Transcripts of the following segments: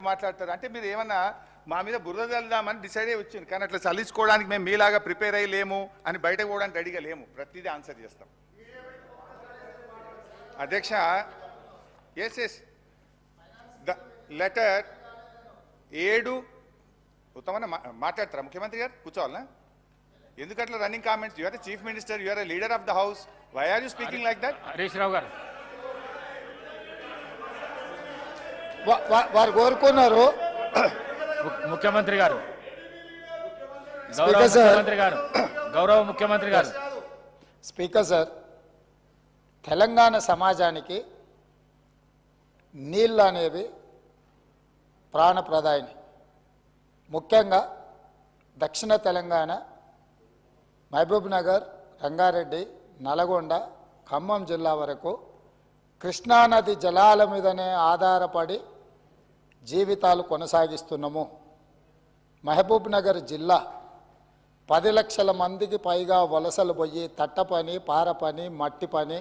మాట్లాడతారు అంటే మీరు ఏమన్నా మా మీద బురద చల్లుదామని డిసైడ్ అయ్యి వచ్చింది, కానీ అట్లా చల్లించుకోవడానికి మేము మీలాగా ప్రిపేర్ అయ్యలేము అని బయటకు పోవడానికి రెడీగా లేము, ప్రతిదీ ఆన్సర్ చేస్తాం. అధ్యక్ష, ఎస్ ద లెటర్ 7 ఉత్తమన్న మాట్లాడతారా ముఖ్యమంత్రి గారు? కూర్చోవాలనా? ఎందుకట్లా running comments? You are the chief minister, you are the leader of the house, why are you speaking like that? Harish Rao garu వారు కోరుకున్నారు. ముఖ్యమంత్రి గారు, గౌరవ ముఖ్యమంత్రి గారు. స్పీకర్ సార్, తెలంగాణ సమాజానికి నీళ్ళు అనేవి ప్రాణప్రదాయిని. ముఖ్యంగా దక్షిణ తెలంగాణ, మహబూబ్ నగర్, రంగారెడ్డి, నల్గొండ, ఖమ్మం జిల్లా వరకు కృష్ణానది జలాల మీదనే ఆధారపడి జీవితాలు కొనసాగిస్తున్నాము. మహబూబ్ నగర్ జిల్లా 10 లక్షల మందికి పైగా వలసలు పోయి తట్ట పని, పార పని, మట్టి పని,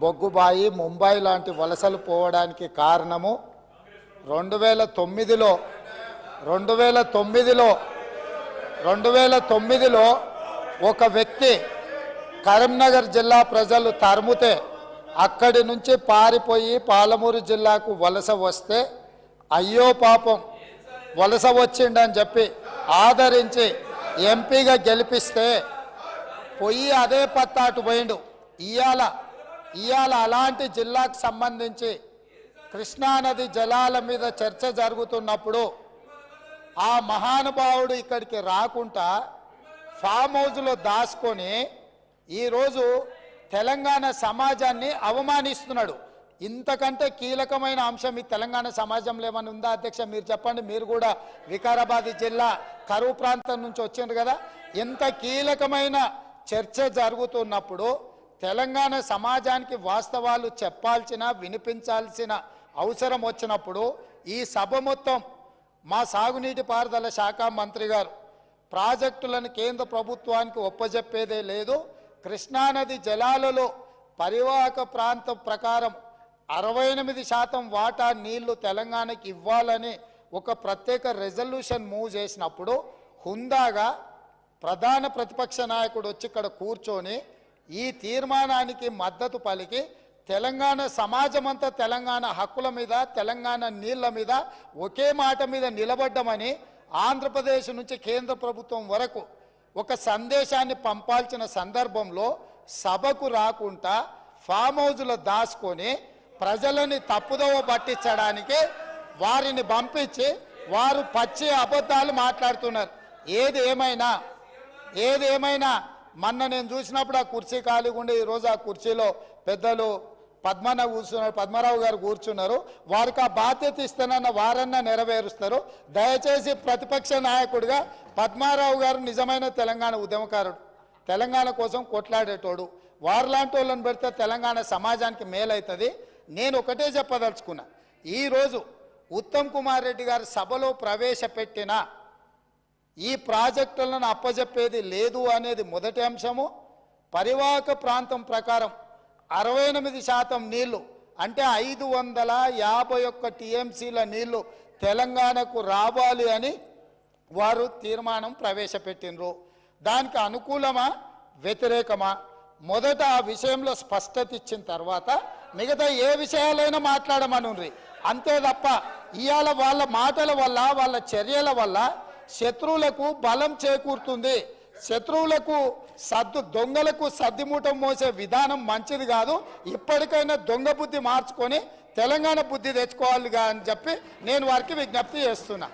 బొగ్గుబాయి, ముంబై లాంటి వలసలు పోవడానికి కారణము 2009లో ఒక వ్యక్తి కరీంనగర్ జిల్లా ప్రజలు తరుముతే అక్కడి నుంచి పారిపోయి పాలమూరు జిల్లాకు వలస వస్తే అయ్యో పాపం వలస వచ్చిండని చెప్పి ఆదరించి ఎంపీగా గెలిపిస్తే పోయి అదే పత్తాటు పోయిండు. ఇవాళ అలాంటి జిల్లాకు సంబంధించి కృష్ణానది జలాల మీద చర్చ జరుగుతున్నప్పుడు ఆ మహానుభావుడు ఇక్కడికి రాకుండా ఫామ్ హౌస్లో దాచుకొని ఈరోజు తెలంగాణ సమాజాన్ని అవమానిస్తున్నాడు. ఇంతకంటే కీలకమైన అంశం ఈ తెలంగాణ సమాజంలో ఏమైనా ఉందా అధ్యక్ష? మీరు చెప్పండి. మీరు కూడా వికారాబాద్ జిల్లా కరువు ప్రాంతం నుంచి వచ్చిండ్రు కదా. ఇంత కీలకమైన చర్చ జరుగుతున్నప్పుడు తెలంగాణ సమాజానికి వాస్తవాలు చెప్పాల్సిన, వినిపించాల్సిన అవసరం వచ్చినప్పుడు ఈ సభ మొత్తం మా సాగునీటి పారుదల శాఖ మంత్రి గారు ప్రాజెక్టులను కేంద్ర ప్రభుత్వానికి ఒప్పజెప్పేదే లేదు, కృష్ణానది జలాలలో పరివాహక ప్రాంతం ప్రకారం 68% వాటా నీళ్లు తెలంగాణకి ఇవ్వాలని ఒక ప్రత్యేక రెజల్యూషన్ మూవ్ చేసినప్పుడు హుందాగా ప్రధాన ప్రతిపక్ష నాయకుడు వచ్చి ఇక్కడ కూర్చొని ఈ తీర్మానానికి మద్దతు పలికి తెలంగాణ సమాజమంతా తెలంగాణ హక్కుల మీద, తెలంగాణ నీళ్ల మీద ఒకే మాట మీద నిలబడ్డమని ఆంధ్రప్రదేశ్ నుంచి కేంద్ర ప్రభుత్వం వరకు ఒక సందేశాన్ని పంపాల్సిన సందర్భంలో సభకు రాకుండా ఫామ్ హౌస్లో దాచుకొని ప్రజలని తప్పుదోవ పట్టించడానికి వారిని పంపించి వారు పచ్చి అబద్ధాలు మాట్లాడుతున్నారు. ఏది ఏమైనా మొన్న నేను చూసినప్పుడు ఆ కుర్చీ ఖాళీగా ఉండే ఈరోజు ఆ కుర్చీలో పెద్దలు పద్మరావు గారు కూర్చున్నారు. వారికి ఆ బాధ్యత ఇస్తానన్న వారన్నా నెరవేరుస్తారు. దయచేసి ప్రతిపక్ష నాయకుడిగా పద్మారావు గారు నిజమైన తెలంగాణ ఉద్యమకారుడు, తెలంగాణ కోసం కొట్లాడేటోడు. వారిలాంటి వాళ్ళని పెడితే తెలంగాణ సమాజానికి మేలవుతుంది. నేను ఒకటే చెప్పదలుచుకున్నా, ఈరోజు ఉత్తమ్ కుమార్ రెడ్డి గారు సభలో ప్రవేశపెట్టిన ఈ ప్రాజెక్టులను అప్పజెప్పేది లేదు అనేది మొదటి అంశము. పరివాహక ప్రాంతం ప్రకారం 68% నీళ్లు అంటే 551 టీఎంసీల నీళ్లు తెలంగాణకు రావాలి అని వారు తీర్మానం ప్రవేశపెట్టినరు. దానికి అనుకూలమా వ్యతిరేకమా? మొదట ఆ విషయంలో స్పష్టత ఇచ్చిన తర్వాత మిగతా ఏ విషయాలైనా మాట్లాడమనుండ్రి. అంతే తప్ప ఇవాళ వాళ్ళ మాటల వల్ల, వాళ్ళ చర్యల వల్ల శత్రువులకు బలం చేకూరుతుంది. శత్రువులకు దొంగలకు సద్దిమూటం మోసే విధానం మంచిది కాదు. ఇప్పటికైనా దొంగ బుద్ధి మార్చుకొని తెలంగాణ బుద్ధి తెచ్చుకోవాలిగా అని చెప్పి నేను వారికి విజ్ఞప్తి చేస్తున్నా.